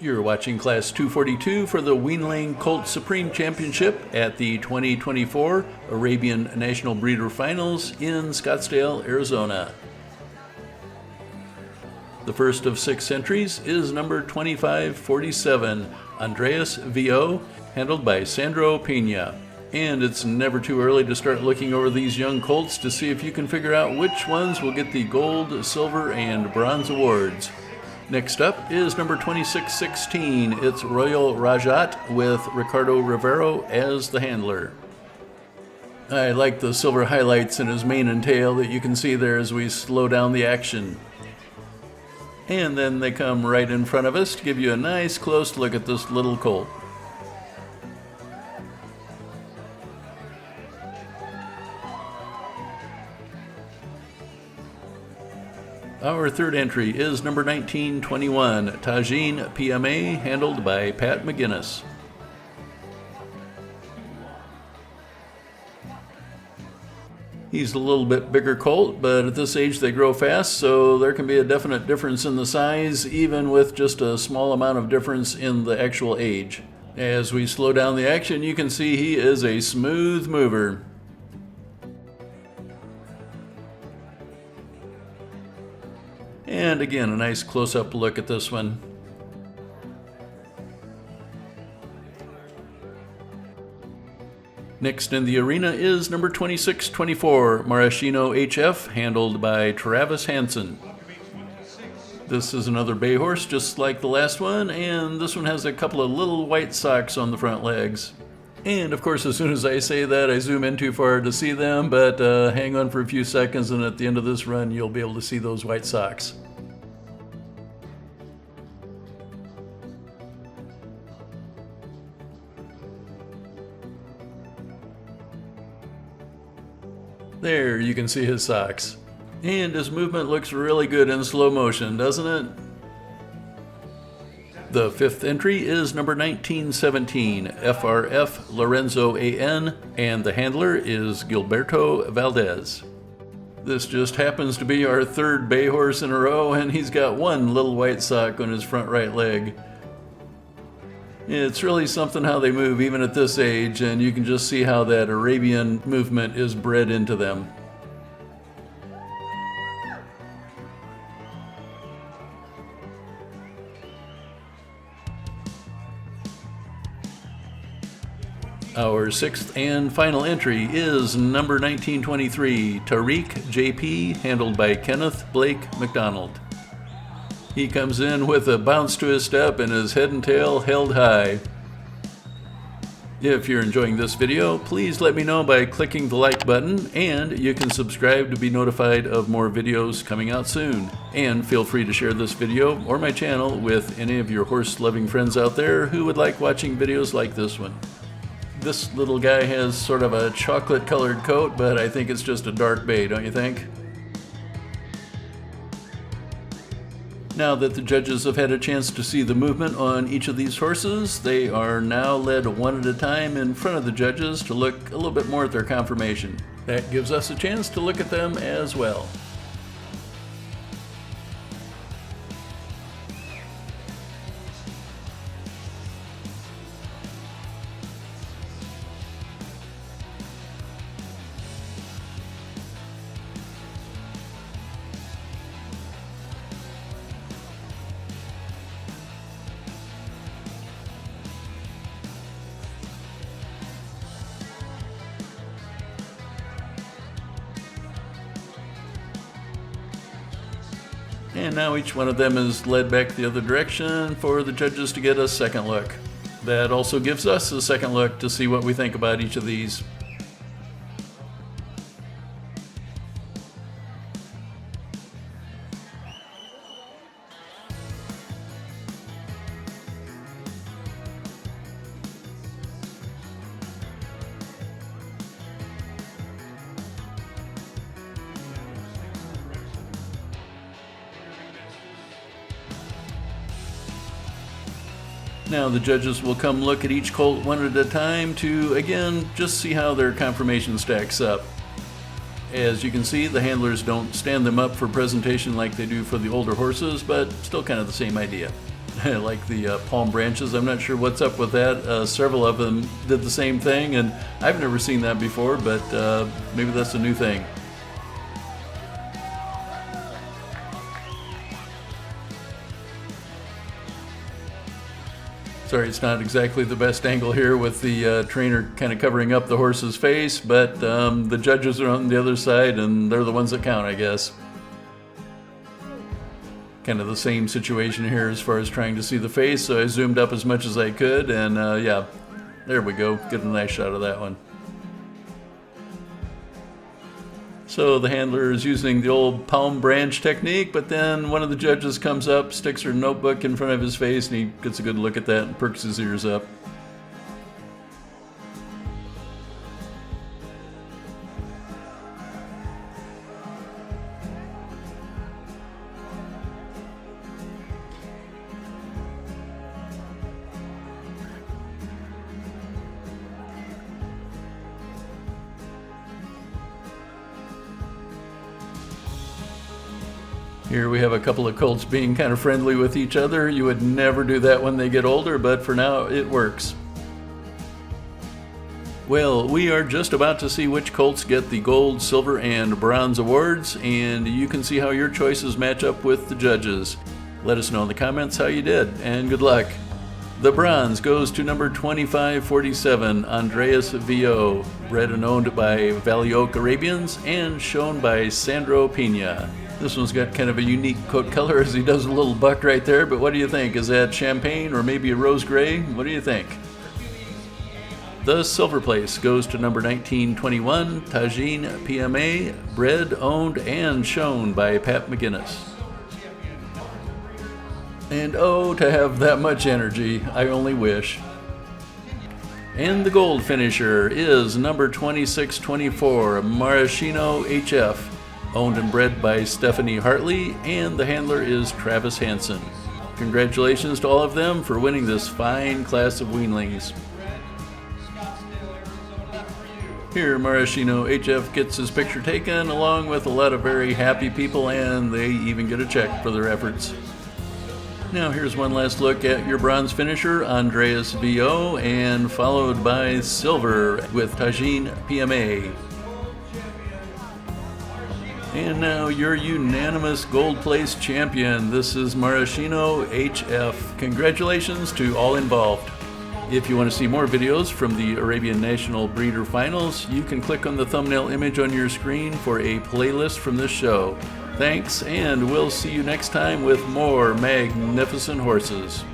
You're watching Class 242 for the Weanling Colts Supreme Championship at the 2024 Arabian National Breeder Finals in Scottsdale, Arizona. The first of 6 entries is number 2547, Andreas VO, handled by Sandro Pena. And it's never too early to start looking over these young colts to see if you can figure out which ones will get the gold, silver, and bronze awards. Next up is number 2616. It's Royal Rajat with Ricardo Rivero as the handler. I like the silver highlights in his mane and tail that you can see there as we slow down the action. And then they come right in front of us to give you a nice close look at this little colt. Our third entry is number 1921, Tajin PM May, handled by Pat McGinnis. He's a little bit bigger colt, but at this age they grow fast, so there can be a definite difference in the size, even with just a small amount of difference in the actual age. As we slow down the action, you can see he is a smooth mover. And again, a nice close-up look at this one. Next in the arena is number 2624, Marino HF, handled by Travis Hansen. This is another bay horse just like the last one, and this one has a couple of little white socks on the front legs. And of course, as soon as I say that, I zoom in too far to see them, but hang on for a few seconds, and at the end of this run, you'll be able to see those white socks. There, you can see his socks. And his movement looks really good in slow motion, doesn't it? The fifth entry is number 1917, FRF Lorenzo A, and the handler is Gilberto Valdez. This just happens to be our third bay horse in a row, and he's got one little white sock on his front right leg. It's really something how they move even at this age, and you can just see how that Arabian movement is bred into them. Our sixth and final entry is number 1923, Tariq JP, handled by Kenneth Blake McDonald. He comes in with a bounce to his step and his head and tail held high. If you're enjoying this video, please let me know by clicking the like button, and you can subscribe to be notified of more videos coming out soon. And feel free to share this video or my channel with any of your horse-loving friends out there who would like watching videos like this one. This little guy has sort of a chocolate-colored coat, but I think it's just a dark bay, don't you think? Now that the judges have had a chance to see the movement on each of these horses, they are now led one at a time in front of the judges to look a little bit more at their conformation. That gives us a chance to look at them as well. And now each one of them is led back the other direction for the judges to get a second look. That also gives us a second look to see what we think about each of these. Now the judges will come look at each colt one at a time to, again, just see how their conformation stacks up. As you can see, the handlers don't stand them up for presentation like they do for the older horses, but still kind of the same idea. I like the palm branches. I'm not sure what's up with that. Several of them did the same thing, and I've never seen that before, but maybe that's a new thing. Sorry, it's not exactly the best angle here with the trainer kind of covering up the horse's face, but the judges are on the other side, and they're the ones that count, I guess. Kind of the same situation here as far as trying to see the face, so I zoomed up as much as I could, and yeah, there we go. Get a nice shot of that one. So the handler is using the old palm branch technique, but then one of the judges comes up, sticks her notebook in front of his face, and he gets a good look at that and perks his ears up. Here we have a couple of colts being kind of friendly with each other. You would never do that when they get older, but for now it works. Well, we are just about to see which colts get the gold, silver, and bronze awards, and you can see how your choices match up with the judges. Let us know in the comments how you did, and good luck. The bronze goes to number 2547, Andreas VO, bred and owned by Valley Oak Arabians and shown by Sandro Pena. This one's got kind of a unique coat color as he does a little buck right there, but what do you think? Is that champagne or maybe a rose gray? What do you think? The silver place goes to number 1921, Tajin PM May, bred, owned, and shown by Pat McGinnis. And oh, to have that much energy, I only wish. And the gold finisher is number 2624, Marino HF, owned and bred by Stephanie Hartley, and the handler is Travis Hansen. Congratulations to all of them for winning this fine class of weanlings. Here, Marino HF gets his picture taken along with a lot of very happy people, and they even get a check for their efforts. Now here's one last look at your bronze finisher, Andreas VO, and followed by silver with Tajin PM May. And now your unanimous gold place champion. This is Marino HF. Congratulations to all involved. If you want to see more videos from the Arabian National Breeder Finals, you can click on the thumbnail image on your screen for a playlist from this show. Thanks, and we'll see you next time with more magnificent horses.